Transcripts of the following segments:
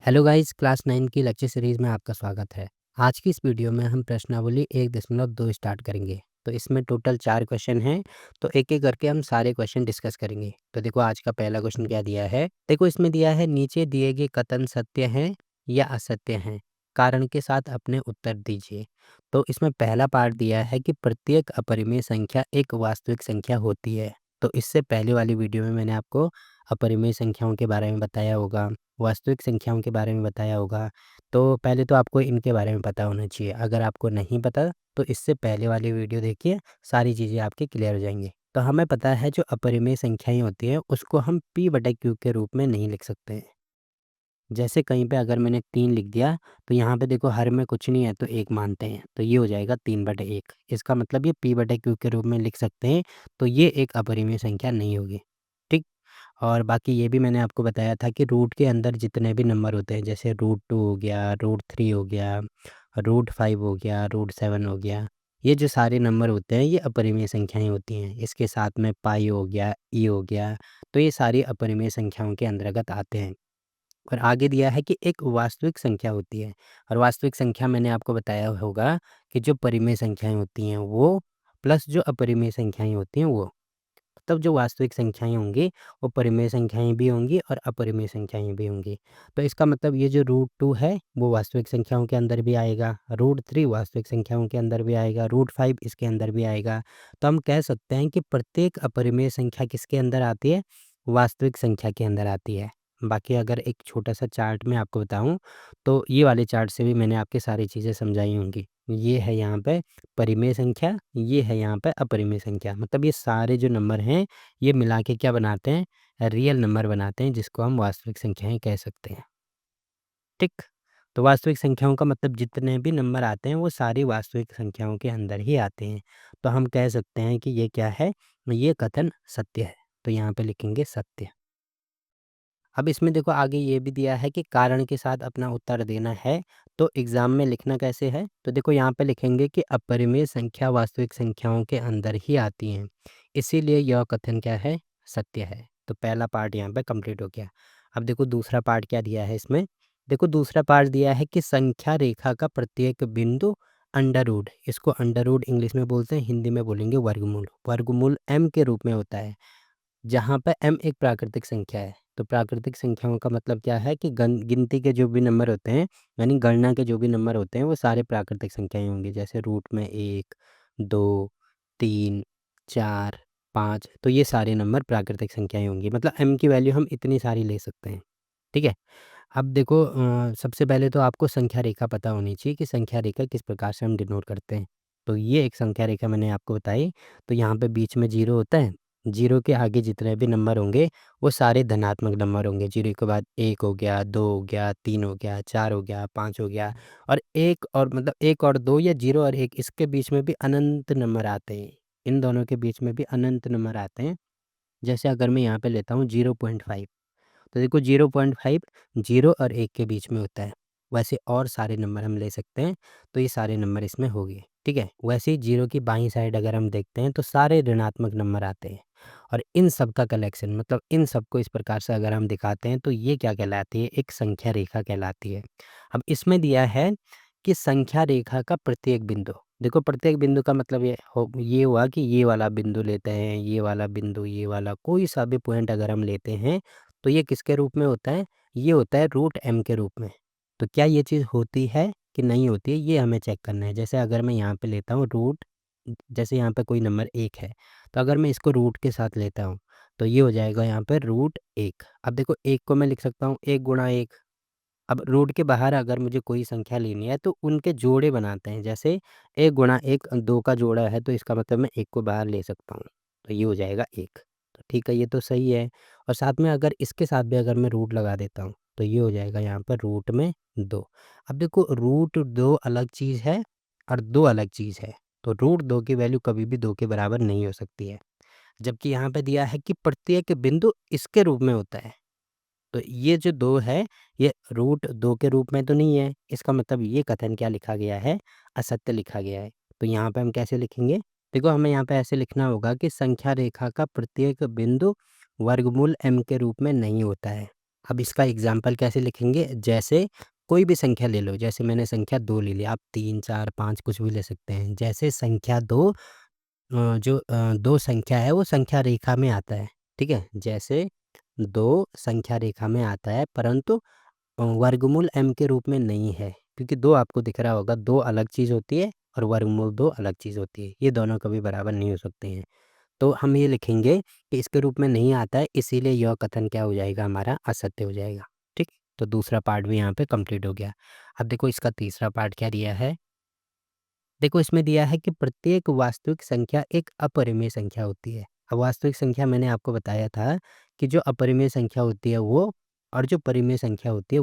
Hello guys, class 9 की lecture series में आपका स्वागत है। आज की इस वीडियो में हम प्रश्नावली 1.2 स्टार्ट करेंगे। तो इसमें टोटल 4 क्वेश्चन हैं, तो एक-एक करके हम सारे क्वेश्चन डिस्कस करेंगे। तो देखो आज का पहला क्वेश्चन क्या दिया है? देखो इसमें दिया है नीचे दिए गए कथन सत्य हैं या असत्य हैं? कारण के साथ अपने उत्तर दीजिए। तो इसमें पहला पार्ट दिया है कि प्रत्येक अपरिमेय संख्या एक वास्तविक संख्या होती है। तो इससे पहले वाली वीडियो में मैंने आपको अपरिमेय संख्याओं के बारे में बताया होगा, वास्तविक संख्याओं के बारे में बताया होगा। तो पहले तो आपको इनके बारे में पता होना चाहिए। अगर आपको नहीं पता तो इससे पहले वाली वीडियो देखिए, सारी चीज़ें आपकी क्लियर हो जाएँगी। तो हमें पता है जो अपरिमेय संख्याएँ होती हैं उसको हम p/q के रूप में नहीं लिख सकते हैं। जैसे कहीं पे अगर मैंने 3 लिख दिया तो यहाँ पे देखो हर में कुछ नहीं है तो 1 मानते हैं, तो ये हो जाएगा 3/1। इसका मतलब ये p/q के रूप में लिख सकते हैं, तो ये एक अपरिमेय संख्या नहीं होगी। ठीक? और बाकी ये भी मैंने आपको बताया था कि रूट के अंदर जितने भी नंबर होते हैं, जैसे √2 हो गया, √3 हो गया, √5 हो गया, √7 हो गया, ये जो सारे नंबर होते हैं ये अपरिमेय संख्याएँ होती हैं। इसके साथ में पाई हो गया, ई हो गया, तो ये सारी अपरिमेय संख्याओं के अंतर्गत आते हैं। और आगे दिया है कि एक वास्तविक संख्या होती है, और वास्तविक संख्या मैंने आपको बताया होगा कि जो परिमेय संख्याएँ होती हैं वो प्लस जो अपरिमेय संख्याएँ होती हैं वो। तब जो वास्तविक संख्याएँ होंगी, वो परिमेय संख्याएँ भी होंगी और अपरिमेय संख्याएँ भी होंगी। तो इसका मतलब ये जो √2 है, वो वास्तविक संख्याओं के अंदर भी आएगा, √3 वास्तविक संख्याओं के अंदर भी आएगा, √5 इसके अंदर भी आएगा। तो हम कह सकते हैं कि प्रत्येक अपरिमेय संख्या किसके अंदर आती है? वास्तविक संख्या के अंदर आती है। बाकी अगर एक छोटा-सा चार्ट मैं आपको बताऊँ, तो ये वाले चार्ट से भी मैंने आपकी सारी चीज़ें समझाई होंगी। ये है यहाँ पे परिमेय संख्या, ये है यहाँ पे अपरिमेय संख्या। मतलब ये सारे जो नंबर हैं, ये मिला के क्या बनाते हैं? रियल नंबर बनाते हैं, जिसको हम वास्तविक संख्याएँ कह सकते हैं। ठीक? तो वास्तविक संख्याओं का मतलब जितने भी नंबर आते हैं, वो सारी वास्तविक संख्याओं के अंदर ही आते हैं। तो हम कह सकते हैं कि ये क्या है? ये कथन सत्य है। तो यहाँ पे लिखेंगे सत्य। अब इसमें देखो आगे ये भी दिया है कि कारण के साथ अपना उत्तर देना है, तो एग्ज़ाम में लिखना कैसे है? तो देखो यहाँ पे लिखेंगे कि अपरिमेय संख्या वास्तविक संख्याओं के अंदर ही आती हैं, इसीलिए यह कथन क्या है? सत्य है। तो पहला पार्ट यहाँ पे कंप्लीट हो गया। अब देखो दूसरा पार्ट क्या दिया है इसमें? देखो दूसरा पार्ट दिया है कि संख्या रेखा का प्रत्येक बिंदु अंडर रूट, इसको अंडर रूट इंग्लिश में बोलते हैं, हिंदी में बोलेंगे वर्गमूल। वर्गमूल m के रूप में होता है। जहाँ पे m एक प्राकृतिक संख्या है, तो प्राकृतिक संख्याओं का मतलब क्या है कि गिनती के जो भी नंबर होते हैं, यानी गणना के जो भी नंबर होते हैं, वो सारे प्राकृतिक संख्याएँ होंगी। जैसे रूट में 1, 2, 3, 4, 5, तो ये सारे नंबर प्राकृतिक संख्याएँ होंगी। मतलब m की वैल्यू हम इतनी सारी ले सकते हैं, ठीक है? अब देखो सबसे पहले तो आपको संख्या रेखा पता होनी चाहिए कि संख्या रेखा किस प्रकार से हम डिनोट करते हैं। तो ये एक संख्या रेखा मैंने आपको बताई, तो यहाँ पे बीच में 0 होता है, 0 के आगे जितने भी नंबर होंगे, वो सारे धनात्मक नंबर होंगे। 0 के बाद 1 हो गया, 2 हो गया, 3 हो गया, 4 हो गया, 5 हो गया, और 1 और मतलब 1 और 2 या 0 और 1 इसके बीच में भी अनंत नंबर आते हैं। इन दोनों के बीच में भी अनंत नंबर आते हैं। जैसे अगर मैं यहाँ पे लेता हूँ 0.5, तो देखो 0.5 0 और 1 के बीच में होता है। वैसे और सारे नंबर हम ले सकते हैं, तो ये सारे नंबर इसमें हो गए, ठीक है? वैसे ही 0 की बाईं साइड अगर हम देखते हैं तो सारे ऋणात्मक नंबर आते हैं, और इन सब का कलेक्शन मतलब इन सब को इस प्रकार से अगर हम दिखाते हैं तो ये क्या कहलाती है? एक संख्या रेखा कहलाती है। अब इसमें दिया है कि संख्या रेखा का प्रत्येक बिंदु, देखो प्रत्येक बिंदु का मतलब ये हुआ कि ये वाला बिंदु लेते हैं, ये वाला बिंदु, ये वाला कोई सा भी पॉइंट अगर हम लेते हैं, तो ये किसके रूप में होता है? ये होता है रूट m के रूप में। तो क्या ये चीज़ होती है कि नहीं होती है, ये हमें चेक करना है। जैसे अगर मैं यहाँ पे लेता हूँ रूट, जैसे यहाँ पे कोई नंबर 1 है, तो अगर मैं इसको रूट के साथ लेता हूँ, तो ये हो जाएगा यहाँ पे रूट 1। अब देखो 1 को मैं लिख सकता हूँ 1 गुणा 1। अब रूट के बाहर अगर मुझे कोई संख्या लेनी है तो उनके जोड़े बनाते हैं। जैसे 1 गुणा 1 2 का जोड़ा है, तो इसका मतलब मैं 1 को बाहर ले सकता हूँ, तो ये हो जाएगा 1। तो ठीक है, ये तो सही है। और साथ में अगर इसके साथ भी अगर मैं रूट लगा देता हूँ, तो ये हो जाएगा यहाँ पर रूट में 2। अब देखो रूट 2 अलग चीज़ है और 2 अलग चीज़ है, तो रूट 2 की वैल्यू कभी भी 2 के बराबर नहीं हो सकती है। जबकि यहाँ पे दिया है कि प्रत्येक बिंदु इसके रूप में होता है। तो ये जो 2 है, ये रूट 2 के रूप में तो नहीं है, इसका मतलब ये कथन क्या लिखा गया है? असत्य लिखा गया है। तो यहाँ पे हम कैसे लिखेंगे? देखो हमें यहाँ पे ऐसे लिखना होगा कि संख्या रेखा का प्रत्येक बिंदु वर्गमूल m के रूप में नहीं होता है। अब इसका एग्ज़ाम्पल कैसे लिखेंगे, जैसे कोई भी संख्या ले लो, जैसे मैंने संख्या 2 ले लिया, आप 3, 4, 5 कुछ भी ले सकते हैं। जैसे संख्या 2 2 संख्या है वो संख्या रेखा में आता है, ठीक है? जैसे 2 संख्या रेखा में आता है परंतु वर्गमूल m के रूप में नहीं है, क्योंकि 2 आपको दिख रहा होगा, 2 अलग चीज़ होती है और वर्गमूल 2 अलग चीज़ होती है। ये दोनों कभी बराबर नहीं हो सकते हैं। तो हम ये लिखेंगे कि इसके रूप में नहीं आता है, इसीलिए यह कथन क्या हो जाएगा हमारा, असत्य हो जाएगा। ठीक? तो दूसरा पार्ट भी यहाँ पे कंप्लीट हो गया। अब देखो इसका तीसरा पार्ट क्या दिया है। देखो इसमें दिया है कि प्रत्येक वास्तविक संख्या एक अपरिमेय संख्या होती है। अब वास्तविक संख्या मैंने आपको बताया था कि जो अपरिमेय संख्या होती है वो, और जो परिमेय संख्या होती है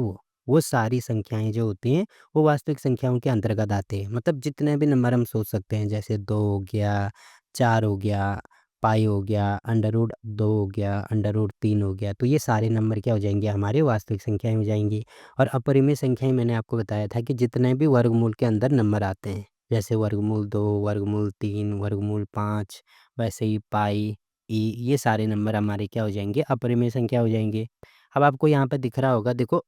वो सारी संख्याएं जो होती हैं वो वास्तविक संख्याओं के अंतर्गत आते हैं। मतलब जितने भी नंबर हम सोच सकते हैं, जैसे 2 हो गया, 4 हो गया, पाई हो गया, अंडर रूट 2 हो गया, अंडर रूट 3 हो गया, तो ये सारे नंबर क्या हो जाएंगे, हमारे वास्तविक संख्याएं हो जाएंगी। और अपरिमेय संख्याएं मैंने आपको बताया था कि जितने भी वर्गमूल के अंदर नंबर आते हैं, जैसे वर्गमूल 2, वर्गमूल 3, वर्गमूल 5, वैसे ही पाई, ई, ये सारे नंबर हमारे क्या हो जाएँगे, अपरिमेय संख्या हो जाएँगे। अब आपको यहाँ पे दिख रहा होगा, देखो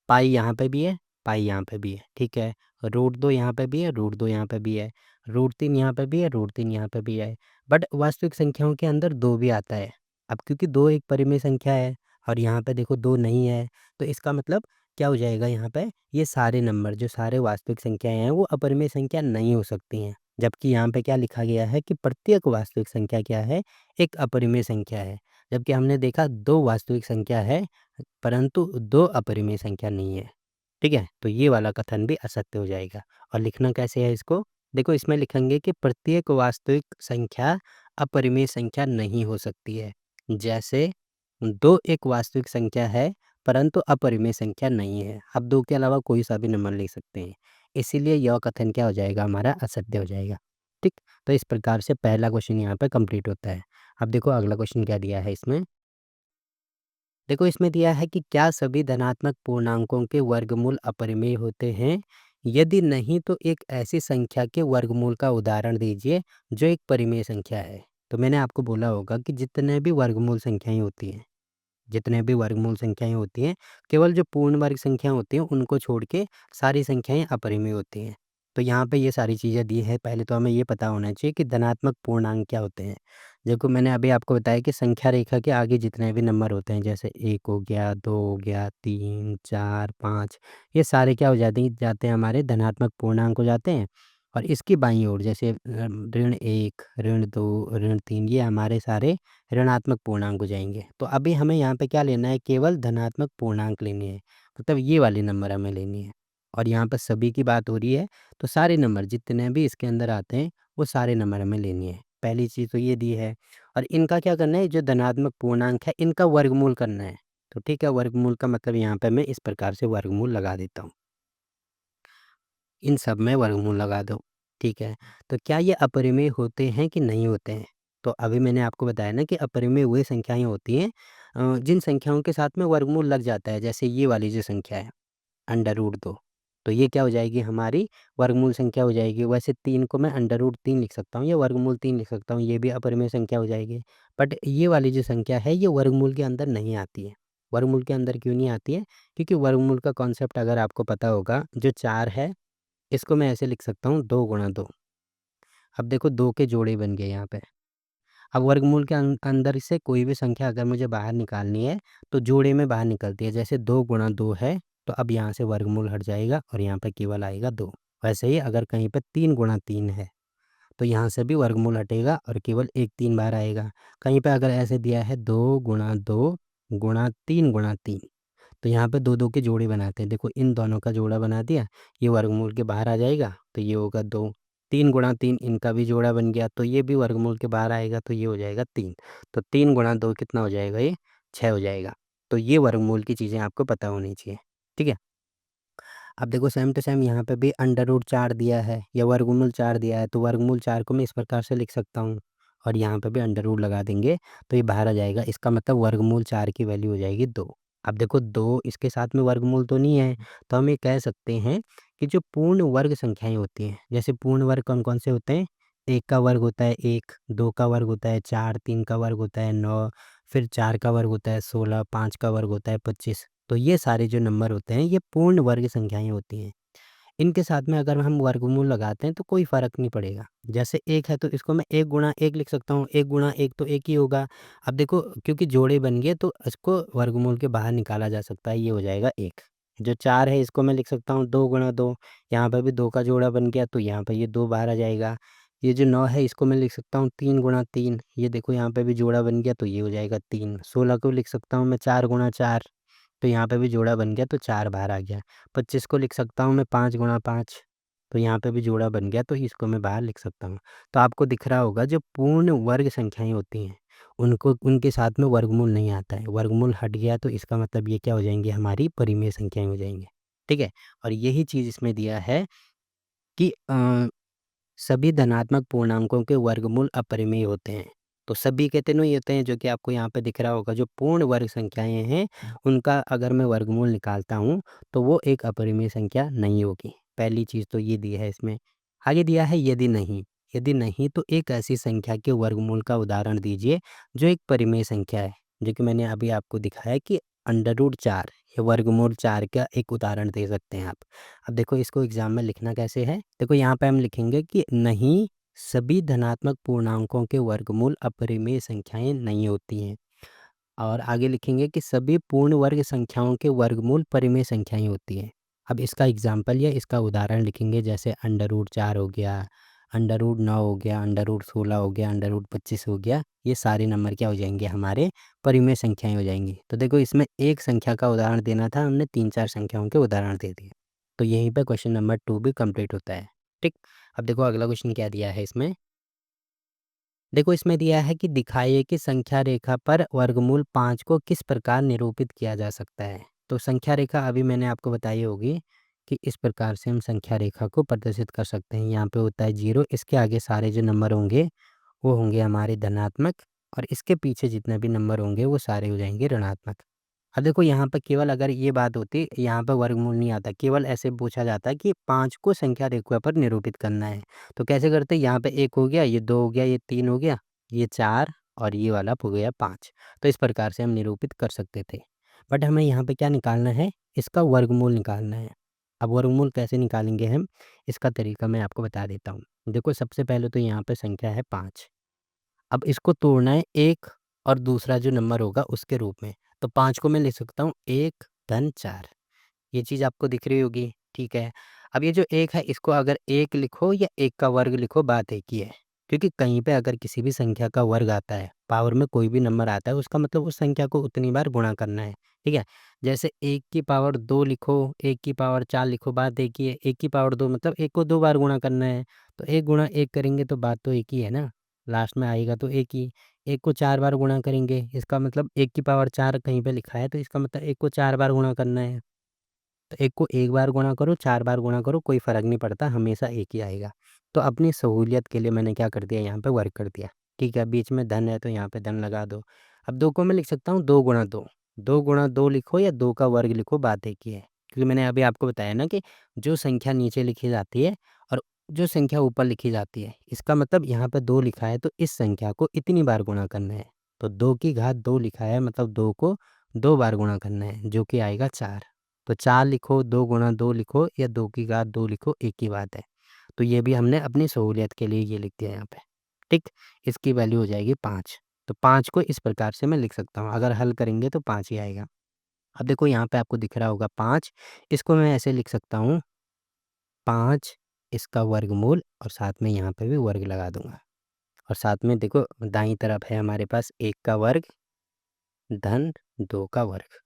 पाई यहाँ पे भी है, पाई यहाँ पे भी है, ठीक है? रूट 2 यहाँ पे भी है, रूट 2 यहाँ पे भी है, रूट 3 यहाँ पे भी है, रूट 3 यहाँ पे भी है। बट वास्तविक संख्याओं के अंदर 2 भी आता है। अब क्योंकि 2 एक परिमेय संख्या है और यहाँ पे देखो 2 नहीं है, तो इसका मतलब क्या हो जाएगा यहाँ पे, ये सारे नंबर जो सारे वास्तविक संख्याएँ हैं वो अपरिमेय संख्या नहीं हो सकती हैं। जबकि यहाँ पे क्या लिखा गया है कि प्रत्येक वास्तविक संख्या क्या है, एक अपरिमेय संख्या है। जबकि हमने देखा 2 वास्तविक संख्या है परंतु 2 अपरिमेय संख्या नहीं है। ठीक है? तो ये वाला कथन भी असत्य हो जाएगा। और लिखना कैसे है इसको? देखो इसमें लिखेंगे कि प्रत्येक वास्तविक संख्या अपरिमेय संख्या नहीं हो सकती है। जैसे 2 एक वास्तविक संख्या है परंतु अपरिमेय संख्या नहीं है। आप 2 के अलावा कोई सा भी नंबर ले सकते हैं। इसीलिए यह कथन क्या हो जाएगा हमारा, असत्य हो जाएगा। ठीक? तो इस प्रकार से पहला क्वेश्चन यहाँ पे कंप्लीट होता है। अब देखो अगला क्वेश्चन क्या दिया है इसमें। देखो इसमें दिया है कि क्या सभी धनात्मक पूर्णांकों के वर्गमूल अपरिमेय होते हैं? यदि नहीं तो एक ऐसी संख्या के वर्गमूल का उदाहरण दीजिए जो एक परिमेय संख्या है। तो मैंने आपको बोला होगा कि जितने भी वर्गमूल संख्याएं होती हैं, जितने भी वर्गमूल संख्याएँ होती हैं, केवल जो पूर्ण वर्ग संख्या होती हैं, उनको छोड़ के सारी संख्याएँ अपरिमेय होती हैं। तो यहाँ पे ये सारी चीज़ें दी है, पहले तो हमें ये पता होना चाहिए कि धनात्मक पूर्णांक क्या होते हैं। देखो मैंने अभी आपको बताया कि संख्या रेखा के आगे जितने भी नंबर होते हैं, जैसे 1 हो गया, 2 हो गया, 3, 4, 5, ये सारे क्या हो जाते हैं हमारे धनात्मक पूर्णांक हो जाते हैं। और इसकी बाईं ओर जैसे ऋण 1, ऋण 2, ऋण 3, ये हमारे सारे ऋणात्मक पूर्णांक हो जाएँगे। तो अभी हमें यहाँ पे क्या लेना है, केवल धनात्मक पूर्णांक लेने हैं। मतलब ये वाले नंबर हमें लेनी है। और यहाँ पर सभी की बात हो रही है, तो सारे नंबर जितने भी इसके अंदर आते हैं, वो सारे नंबर हमें लेनी है। पहली चीज़ तो ये दी है। और इनका क्या करना है, जो धनात्मक पूर्णांक है, इनका वर्गमूल करना है। तो ठीक है, वर्गमूल का मतलब यहाँ पे मैं इस प्रकार से वर्गमूल लगा देता हूँ। इन सब में वर्गमूल लगा दो, ठीक है। तो क्या ये अपरिमेय होते हैं कि नहीं होते हैं? तो अभी मैंने आपको बताया ना कि अपरिमेय वही संख्याएँ होती हैं जिन संख्याओं के साथ में वर्गमूल लग जाता है। जैसे ये वाली जो संख्या है, अंडर रूट 2, तो ये क्या हो जाएगी हमारी वर्गमूल संख्या हो जाएगी। वैसे 3 को मैं अंडर रूट 3 लिख सकता हूँ या वर्गमूल 3 लिख सकता हूँ, ये भी अपरिमेय संख्या हो जाएगी। बट ये वाली जो संख्या है ये वर्गमूल के अंदर नहीं आती है। वर्गमूल के अंदर क्यों नहीं आती है? क्योंकि वर्गमूल का कॉन्सेप्ट अगर आपको पता होगा, जो 4 है इसको मैं ऐसे लिख सकता हूँ 2 गुणा 2। अब देखो 2 के जोड़े बन गए यहाँ पे। अब वर्गमूल के अंदर से कोई भी संख्या अगर मुझे बाहर निकालनी है तो जोड़े में बाहर निकलती है। जैसे 2 गुणा 2 है तो अब यहाँ से वर्गमूल हट जाएगा और यहाँ पे केवल आएगा 2। वैसे ही अगर कहीं पे 3 गुणा 3 है तो यहाँ से भी वर्गमूल हटेगा और केवल एक 3 बार आएगा। कहीं पे अगर ऐसे दिया है 2 गुणा 2 गुणा 3 गुणा 3, तो यहाँ पे 2-2 के जोड़े बनाते हैं। देखो इन दोनों का जोड़ा बना दिया, ये वर्गमूल के बाहर आ जाएगा, तो ये होगा 2। 3 गुणा 3 इनका भी जोड़ा बन गया, तो ये भी वर्गमूल के बाहर आएगा, तो ये हो जाएगा 3। तो 3 गुणा 2 कितना हो जाएगा ये? 6 हो जाएगा। तो ये वर्गमूल की चीज़ें आपको पता होनी चाहिए, ठीक है? अब देखो सेम टू सेम यहाँ पे भी अंडर रूट 4 दिया है या वर्गमूल 4 दिया है, तो वर्गमूल 4 को मैं इस प्रकार से लिख सकता हूँ और यहाँ पे भी अंडर रूट लगा देंगे, तो ये बाहर आ जाएगा। इसका मतलब वर्गमूल 4 की वैल्यू हो जाएगी 2। अब देखो 2 इसके साथ में वर्गमूल तो नहीं है, तो हम ये कह सकते हैं कि जो पूर्ण वर्ग संख्याएँ होती हैं, जैसे पूर्ण वर्ग कौन-कौन से होते हैं? 1 का वर्ग होता है 1, 2 का वर्ग होता है 4, 3 का वर्ग होता है 9, फिर 4 का वर्ग होता है 16, 5 का वर्ग होता है 25। तो ये सारे जो नंबर होते हैं ये पूर्ण वर्ग संख्याएँ होती हैं। इनके साथ में अगर हम वर्गमूल लगाते हैं तो कोई फ़र्क नहीं पड़ेगा। जैसे 1 है तो इसको मैं 1 गुणा 1 लिख सकता हूँ, 1 गुणा 1 तो 1 ही होगा। अब देखो क्योंकि जोड़े बन गए तो इसको वर्गमूल के बाहर निकाला जा सकता है, ये हो जाएगा 1। जो 4 है इसको मैं लिख सकता हूँ 2 गुणा 2, यहाँ पे भी 2 का जोड़ा बन गया तो यहाँ पे ये 2 बाहर आ जाएगा। ये जो 9 है इसको मैं लिख सकता हूँ 3 गुणा 3, ये देखो यहाँ पे भी जोड़ा बन गया तो ये हो जाएगा 3। 16 को लिख सकता हूँ मैं 4 गुणा 4, तो यहाँ पे भी जोड़ा बन गया तो 4 बाहर आ गया। 25 को लिख सकता हूँ मैं 5 गुणा 5, तो यहाँ पे भी जोड़ा बन गया तो इसको मैं बाहर लिख सकता हूँ। तो आपको दिख रहा होगा जो पूर्ण वर्ग संख्याएँ होती हैं, उनको उनके साथ में वर्गमूल नहीं आता है। वर्गमूल हट गया तो इसका मतलब ये क्या हो जाएँगी, हमारी परिमेय संख्याएँ हो जाएँगी। ठीक है? और यही चीज़ इसमें दिया है कि सभी धनात्मक पूर्णांकों के वर्गमूल अपरिमेय होते हैं। तो सभी के तीनों ही होते हैं जो कि आपको यहाँ पे दिख रहा होगा। जो पूर्ण वर्ग संख्याएँ हैं, उनका अगर मैं वर्गमूल निकालता हूँ, तो वो एक अपरिमेय संख्या नहीं होगी। पहली चीज़ तो ये दी है इसमें। आगे दिया है यदि नहीं। यदि नहीं तो एक ऐसी संख्या के वर्गमूल का उदाहरण दीजिए जो एक परिमेय संख्या है। जो कि मैंने अभी आपको दिखाया कि √4 या वर्गमूल 4 का एक उदाहरण दे सकते हैं आप। अब देखो इसको एग्ज़ाम में लिखना कैसे है? देखो यहाँ पे हम लिखेंगे कि नहीं, सभी धनात्मक पूर्णांकों के वर्गमूल अपरिमेय संख्याएँ नहीं होती हैं। और आगे लिखेंगे कि सभी पूर्ण वर्ग संख्याओं के वर्गमूल परिमेय संख्याएँ होती हैं। अब इसका एग्ज़ाम्पल या इसका उदाहरण लिखेंगे जैसे √4 हो गया, √9 हो गया, √16 हो गया, √25 हो गया। ये सारे नंबर क्या हो जाएँगे, हमारे परिमेय संख्याएँ हो जाएँगी। तो देखो इसमें एक संख्या का उदाहरण देना था, हमने 3-4 संख्याओं के उदाहरण दे दिए। तो यहीं पे क्वेश्चन नंबर 2 भी कंप्लीट होता है। ठीक? अब देखो अगला क्वेश्चन क्या दिया है इसमें। देखो इसमें दिया है कि दिखाइए कि संख्या रेखा पर वर्गमूल 5 को किस प्रकार निरूपित किया जा सकता है। तो संख्या रेखा अभी मैंने आपको बताई होगी कि इस प्रकार से हम संख्या रेखा को प्रदर्शित कर सकते हैं। यहाँ पे होता है 0, इसके आगे सारे जो नंबर होंगे वो होंगे हमारे धनात्मक, और इसके पीछे जितने भी नंबर होंगे वो सारे हो जाएंगे ऋणात्मक। अब देखो यहाँ पर केवल अगर ये बात होती, यहाँ पर वर्गमूल नहीं आता, केवल ऐसे पूछा जाता है कि 5 को संख्या रेखा पर निरूपित करना है। तो कैसे करते हैं, यहाँ पे 1 हो गया, ये 2 हो गया, ये 3 हो गया, ये 4 और ये वाला हो गया 5। तो इस प्रकार से हम निरूपित कर सकते थे। बट हमें यहाँ पे क्या निकालना है, इसका वर्गमूल निकालना है। अब वर्गमूल कैसे निकालेंगे हम, इसका तरीका मैं आपको बता देता हूँ। देखो सबसे पहले तो यहाँ पे संख्या है 5। अब इसको तोड़ना है 1 और दूसरा जो नंबर होगा उसके रूप में। तो 5 को मैं लिख सकता हूँ 1 धन 4। ये चीज़ आपको दिख रही होगी, ठीक है। अब ये जो 1 है इसको अगर 1 लिखो या 1 का वर्ग लिखो, बात एक ही है। क्योंकि कहीं पे अगर किसी भी संख्या का वर्ग आता है, पावर में कोई भी नंबर आता है, उसका मतलब उस संख्या को उतनी बार गुणा करना है, ठीक है। जैसे 1 की पावर 2 लिखो, 1 की पावर 4 लिखो, बात एक ही है। 1 की पावर 2 मतलब 1 को 2 बार गुणा करना है। तो 1 गुणा 1 करेंगे तो बात तो एक ही है ना, लास्ट में आएगा तो एक ही। 1 को 4 बार गुणा करेंगे, इसका मतलब 1 की पावर 4 कहीं पे लिखा है तो इसका मतलब 1 को 4 बार गुणा करना है। तो 1 को 1 बार गुणा करो, 4 बार गुणा करो, कोई फ़र्क नहीं पड़ता, हमेशा एक ही आएगा। तो अपनी सहूलियत के लिए मैंने क्या कर दिया, यहाँ पे वर्ग कर दिया। ठीक है, बीच में धन है तो यहाँ पे धन लगा दो। अब 2 को मैं लिख सकता हूँ 2 गुणा 2। 2 गुणा 2 लिखो या 2 का वर्ग लिखो, बात एक ही है। क्योंकि मैंने अभी आपको बताया ना कि जो संख्या नीचे लिखी जाती है और जो संख्या ऊपर लिखी जाती है, इसका मतलब यहाँ पे 2 लिखा है तो इस संख्या को इतनी बार गुणा करना है। तो 2 की घात 2 लिखा है मतलब 2 को 2 बार गुणा करना है, जो कि आएगा 4। तो 4 लिखो, 2 गुणा 2 लिखो या 2 की घात 2 लिखो, एक ही बात है। तो ये भी हमने अपनी सहूलियत के लिए ये लिख दिया यहाँ पे, ठीक? इसकी वैल्यू हो जाएगी 5। तो 5 को इस प्रकार से मैं लिख सकता हूँ, अगर हल करेंगे तो 5 ही आएगा। अब देखो यहाँ पे आपको दिख रहा होगा 5, इसको मैं ऐसे लिख सकता हूँ 5 इसका वर्गमूल और साथ में यहाँ पे भी वर्ग लगा दूँगा। और साथ में देखो दाईं तरफ है हमारे पास 1 का वर्ग धन 2 का वर्ग।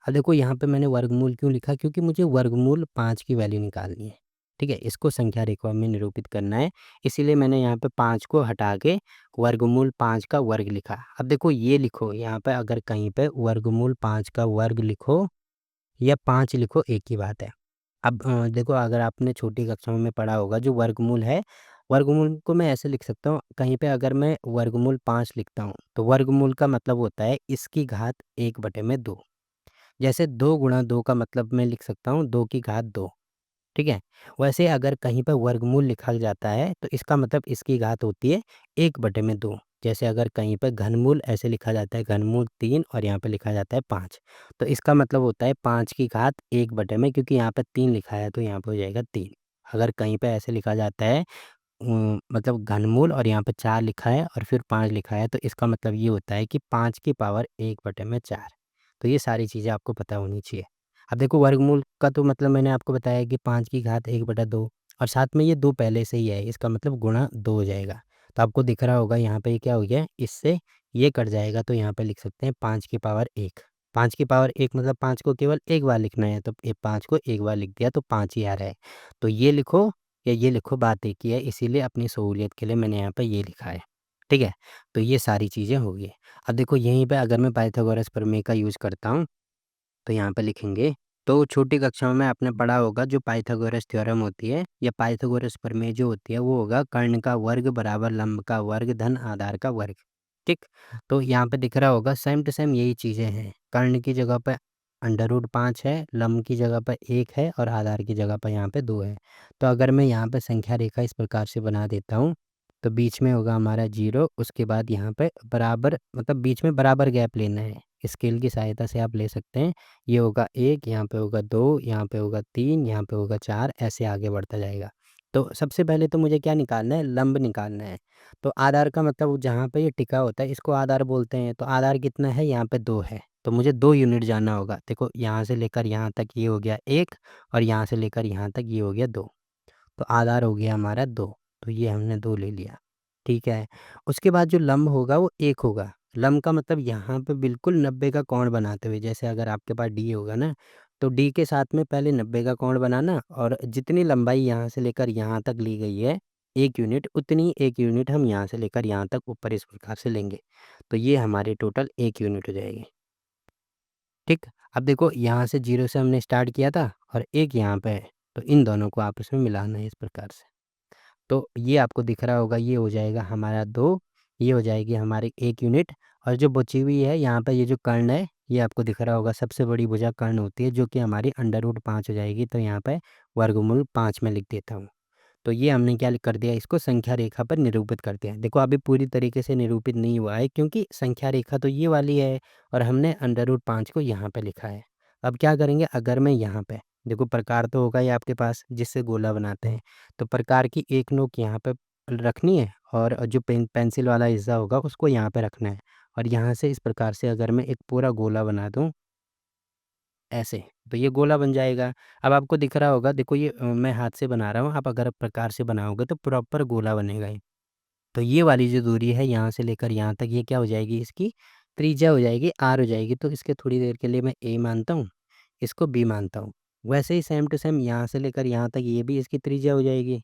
अब देखो यहाँ पे मैंने वर्गमूल क्यों लिखा, क्योंकि मुझे वर्गमूल 5 की वैल्यू निकालनी है, ठीक है? इसको संख्या रेखा में निरूपित करना है, इसीलिए मैंने यहाँ पे 5 को हटा के वर्गमूल 5 का वर्ग लिखा। अब देखो ये लिखो, यहाँ पे अगर कहीं पे वर्गमूल 5 का वर्ग लिखो या 5 लिखो, एक ही बात है। अब देखो अगर आपने छोटी कक्षाओं में पढ़ा होगा जो वर्गमूल है, वर्गमूल को मैं ऐसे लिख सकता हूँ, कहीं पे अगर मैं वर्गमूल 5 लिखता हूँ, तो वर्गमूल का मतलब होता है इसकी घात 1/2। जैसे 2 गुणा 2 का मतलब मैं लिख सकता हूँ 2 की घात 2, ठीक है? वैसे अगर कहीं पर वर्गमूल लिखा जाता है तो इसका मतलब इसकी घात होती है 1/2। जैसे अगर कहीं पे घनमूल ऐसे लिखा जाता है, घनमूल 3 और यहाँ पे लिखा जाता है 5, तो इसका मतलब होता है 5 की घात 1 बटे में, क्योंकि यहाँ पे 3 लिखा है तो यहाँ पे हो जाएगा 3। अगर कहीं पे ऐसे लिखा जाता है मतलब घनमूल और यहाँ पे 4 लिखा है और फिर 5 लिखा है, तो इसका मतलब ये होता है कि 5 की पावर 1 बटे में 4। तो ये सारी चीज़ें आपको पता होनी चाहिए। अब देखो वर्गमूल का तो मतलब मैंने आपको बताया कि 5 की घात 1 बटा 2 और साथ में ये 2 पहले से ही है, इसका मतलब गुणा 2 हो जाएगा। तो आपको दिख रहा होगा यहाँ पे ये क्या हो गया, इससे ये कट जाएगा तो यहाँ पे लिख सकते हैं 5 की पावर 1। 5 की पावर 1 मतलब 5 को केवल एक बार लिखना है, तो 5 को एक बार लिख दिया तो 5 ही आ रहा है। तो ये लिखो या ये लिखो, बात एक ही है, इसीलिए अपनी सहूलियत के लिए मैंने यहाँ पे ये लिखा है। ठीक है? तो ये सारी चीज़ें हो गई। अब देखो यहीं पे अगर मैं पाइथागोरस प्रमेय का यूज़ करता हूँ, तो यहाँ पे लिखेंगे, तो छोटी कक्षाओं में आपने पढ़ा होगा जो पाइथागोरस थ्योरम होती है या पाइथागोरस प्रमेय जो होती है वो होगा कर्ण का वर्ग बराबर लंब का वर्ग धन आधार का वर्ग। ठीक? तो यहाँ पे दिख रहा होगा सेम टू सेम यही चीज़ें हैं। कर्ण की जगह पे √5 है, लंब की जगह पे 1 है और आधार की जगह पे यहाँ पे 2 है। तो अगर मैं यहाँ पे संख्या रेखा इस प्रकार से बना देता हूँ, तो बीच में होगा हमारा 0, उसके बाद यहाँ पे बराबर मतलब बीच में बराबर गैप लेना है। स्केल की सहायता से आप ले सकते हैं। ये होगा 1, यहाँ पे होगा 2, यहाँ पे होगा 3, यहाँ पे होगा 4, ऐसे आगे बढ़ता जाएगा। तो सबसे पहले तो मुझे क्या निकालना है, लंब निकालना है। तो आधार का मतलब जहाँ पे ये टिका होता है इसको आधार बोलते हैं। तो आधार कितना है, यहाँ पे 2 है। तो मुझे 2 यूनिट जाना होगा। देखो यहाँ से लेकर यहाँ तक ये हो गया 1 और यहाँ से लेकर यहाँ तक ये हो गया 2। तो आधार हो गया हमारा 2, तो ये हमने 2 ले लिया। ठीक है? उसके बाद जो लंब होगा वो 1 होगा। लंब का मतलब यहाँ पे बिल्कुल 90 का कोण बनाते हुए, जैसे अगर आपके पास डी होगा ना, तो डी के साथ में पहले 90 का कोण बनाना और जितनी लंबाई यहाँ से लेकर यहाँ तक ली गई है 1 यूनिट, उतनी 1 यूनिट हम यहाँ से लेकर यहाँ तक ऊपर इस प्रकार से लेंगे। तो ये हमारी टोटल 1 यूनिट हो जाएगी। ठीक? अब देखो यहाँ से 0 से हमने स्टार्ट किया था और 1 यहाँ पे है, तो इन दोनों को आपस में मिलाना है इस प्रकार से। तो ये आपको दिख रहा होगा, ये हो जाएगा हमारा 2, ये हो जाएगी हमारी 1 यूनिट और जो बची हुई है यहाँ पे ये जो कर्ण है, ये आपको दिख रहा होगा सबसे बड़ी भुजा कर्ण होती है जो कि हमारी √5 हो जाएगी। तो यहाँ पे वर्गमूल 5 में लिख देता हूँ। तो ये हमने क्या कर दिया, इसको संख्या रेखा पर निरूपित कर दिया। देखो अभी पूरी तरीके से निरूपित नहीं हुआ है क्योंकि संख्या रेखा तो ये वाली है और हमने √5 को यहाँ पे लिखा है। अब क्या करेंगे, अगर मैं यहाँ पे देखो प्रकार तो होगा ही आपके पास जिससे गोला बनाते हैं, तो प्रकार की एक नोक यहाँ पे रखनी है और जो पेंसिल वाला हिस्सा होगा उसको यहाँ पे रखना है और यहाँ से इस प्रकार से अगर मैं एक पूरा गोला बना दूँ ऐसे, तो ये गोला बन जाएगा। अब आपको दिख रहा होगा, देखो ये मैं हाथ से बना रहा हूँ, आप अगर प्रकार से बनाओगे तो प्रॉपर गोला बनेगा ये। तो ये वाली जो दूरी है यहाँ से लेकर यहाँ तक, ये क्या हो जाएगी, इसकी त्रिज्या हो जाएगी, r हो जाएगी। तो इसके थोड़ी देर के लिए मैं a मानता हूँ, इसको b मानता हूँ। वैसे ही सेम टू सेम यहाँ से लेकर यहाँ तक ये भी इसकी त्रिज्या हो जाएगी।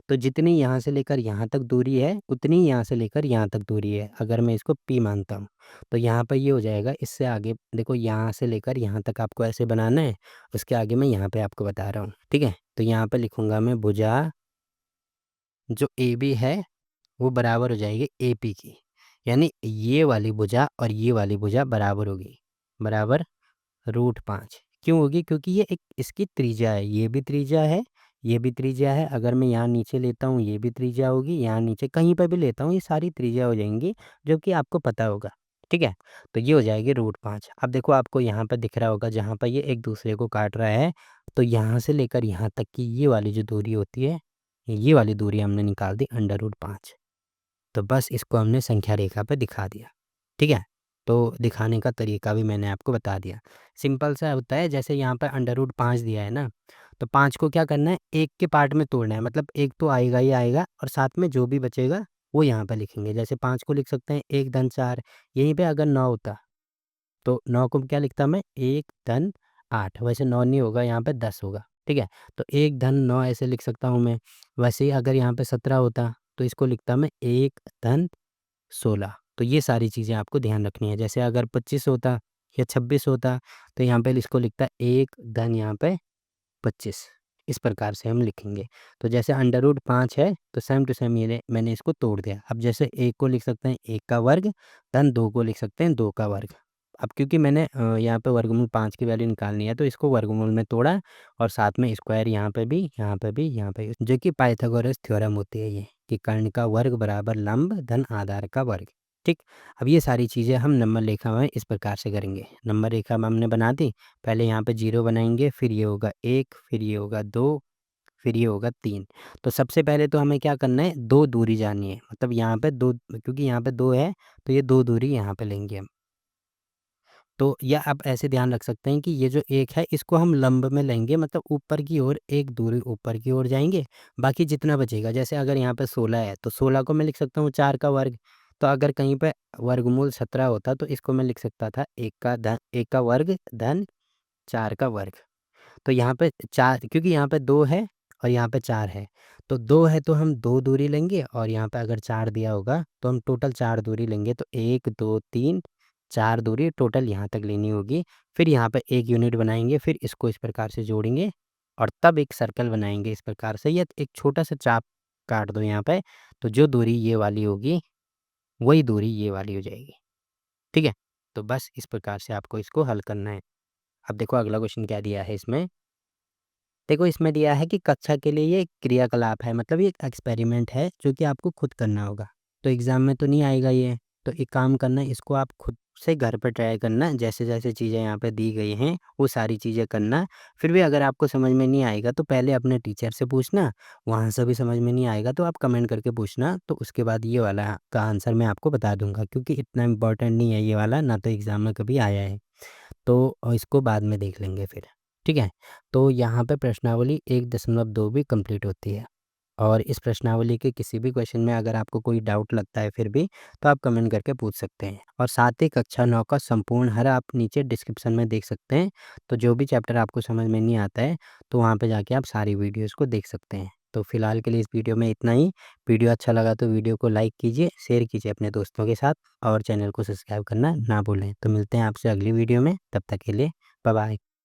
तो जितनी यहाँ से लेकर यहाँ तक दूरी है, उतनी यहाँ से लेकर यहाँ तक दूरी है, अगर मैं इसको p मानता हूँ। तो यहाँ पर ये हो जाएगा, इससे आगे देखो यहाँ से लेकर यहाँ तक आपको ऐसे बनाना है, उसके आगे मैं यहाँ पे आपको बता रहा हूँ, ठीक है? तो यहाँ पे लिखूँगा मैं भुजा जो AB है, वो बराबर हो जाएगी AP की। यानी ये वाली भुजा और ये वाली भुजा बराबर होगी, बराबर √5 क्यों होगी? क्योंकि ये एक इसकी त्रिज्या है, ये भी त्रिज्या है, ये भी त्रिज्या है। अगर मैं यहाँ नीचे लेता हूँ ये भी त्रिज्या होगी, यहाँ नीचे कहीं पर भी लेता हूँ ये सारी त्रिज्या हो जाएंगी, जो कि आपको पता होगा। ठीक है? तो ये हो जाएगी √5। अब देखो आपको यहाँ पर दिख रहा होगा जहाँ पर ये एक दूसरे को काट रहा है, तो यहाँ से लेकर यहाँ तक की ये वाली जो दूरी होती है, ये वाली दूरी हमने निकाल दी √5। तो बस इसको हमने संख्या रेखा पे दिखा दिया। ठीक है? तो दिखाने का तरीका भी मैंने आपको बता दिया। सिंपल सा होता है, जैसे यहाँ पे √5 दिया है ना, तो 5 को क्या करना है, 1 के पार्ट में तोड़ना है। मतलब 1 तो आएगा ही आएगा और साथ में जो भी बचेगा वो यहाँ पे लिखेंगे। जैसे 5 को लिख सकते हैं 1 धन 4, यहीं पे अगर 9 होता तो 9 को क्या लिखता मैं 1 धन 8, वैसे 9 नहीं होगा, यहाँ पे 10 होगा। ठीक है? तो 1 धन 9 ऐसे लिख सकता हूँ मैं। वैसे ही अगर यहाँ पे 17 होता तो इसको लिखता मैं 1 धन 16। तो ये सारी चीज़ें आपको ध्यान रखनी है। जैसे अगर 25 होता या 26 होता तो यहाँ पे इसको लिखता 1 धन यहाँ पे 25, इस प्रकार से हम लिखेंगे। तो जैसे √5 है तो सेम टू सेम ये मैंने इसको तोड़ दिया। अब जैसे 1 को लिख सकते हैं 1 का वर्ग, धन 2 को लिख सकते हैं 2 का वर्ग। अब क्योंकि मैंने यहाँ पे वर्गमूल 5 की वैल्यू निकालनी है, तो इसको वर्गमूल में तोड़ा और साथ में स्क्वायर यहाँ पे भी, यहाँ पे भी, यहाँ पे भी, जो कि पाइथागोरस थ्योरम होती है ये, कि कर्ण का वर्ग बराबर लंब धन आधार का वर्ग। ठीक, अब ये सारी चीज़ें हम नंबर रेखा में इस प्रकार से करेंगे। नंबर रेखा में हमने बना दी, पहले यहाँ पे 0 बनाएंगे, फिर ये होगा 1, फिर ये होगा 2, फिर ये होगा 3। तो सबसे पहले तो हमें क्या करना है, 2 दूरी जाननी है, मतलब यहाँ पे 2, क्योंकि यहाँ पे 2 है तो ये 2 दूरी यहाँ पे लेंगे हम। तो या आप ऐसे ध्यान रख सकते हैं कि ये जो 1 है इसको हम लंब में लेंगे, मतलब ऊपर की ओर, एक दूरी ऊपर की ओर जाएँगे, बाकी जितना बचेगा, जैसे अगर यहाँ पे 16 है तो 16 को मैं लिख सकता हूँ 4 का वर्ग। तो अगर कहीं पे वर्गमूल 17 होता तो इसको मैं लिख सकता था 1 का वर्ग धन 4 का वर्ग। तो यहाँ पे 4, क्योंकि यहाँ पे 2 है और यहाँ पे 4 है, तो 2 है तो हम 2 दूरी लेंगे, और यहाँ पे अगर 4 दिया होगा तो हम टोटल 4 दूरी लेंगे, तो 1, 2, 3, 4 दूरी टोटल यहाँ तक लेनी होगी। फिर यहाँ पे 1 यूनिट बनाएंगे, फिर इसको इस प्रकार से जोड़ेंगे और तब एक सर्कल बनाएंगे इस प्रकार से, या एक छोटा सा चाप काट दो यहाँ पे, तो जो दूरी ये वाली होगी वही दूरी ये वाली हो जाएगी। ठीक है, तो बस इस प्रकार से आपको इसको हल करना है। अब देखो अगला क्वेश्चन क्या दिया है इसमें। देखो इसमें दिया है कि कक्षा के लिए ये क्रियाकलाप है, मतलब ये एक एक्सपेरिमेंट है जो कि आपको खुद करना होगा। तो एग्ज़ाम में तो नहीं आएगा ये, तो एक काम करना है, इसको आप खुद से घर पे ट्राई करना, जैसे-जैसे चीज़ें यहाँ पे दी गई हैं वो सारी चीज़ें करना। फिर भी अगर आपको समझ में नहीं आएगा तो पहले अपने टीचर से पूछना, वहाँ से भी समझ में नहीं आएगा तो आप कमेंट करके पूछना, तो उसके बाद ये वाला का आंसर मैं आपको बता दूँगा, क्योंकि इतना इम्पोर्टेंट नहीं है ये वाला, ना तो एग्ज़ाम में कभी आया है। तो इसको बाद में देख लेंगे फिर, ठीक है? तो यहाँ पे प्रश्नावली 1.2 भी कंप्लीट होती है, और इस प्रश्नावली के किसी भी क्वेश्चन में अगर आपको कोई डाउट लगता है फिर भी, तो आप कमेंट करके पूछ सकते हैं। और साथ ही कक्षा 9 का संपूर्ण हर आप नीचे डिस्क्रिप्शन में देख सकते हैं। तो जो भी चैप्टर आपको समझ में नहीं आता है, तो वहाँ पे जाके आप सारी वीडियोज़ को देख सकते हैं। तो फिलहाल के लिए इस वीडियो में इतना ही। वीडियो अच्छा लगा तो वीडियो को लाइक कीजिए, शेयर कीजिए अपने दोस्तों के साथ, और चैनल को सब्सक्राइब करना ना भूलें। तो मिलते हैं आपसे अगली वीडियो में, तब तक के लिए बाय बाय।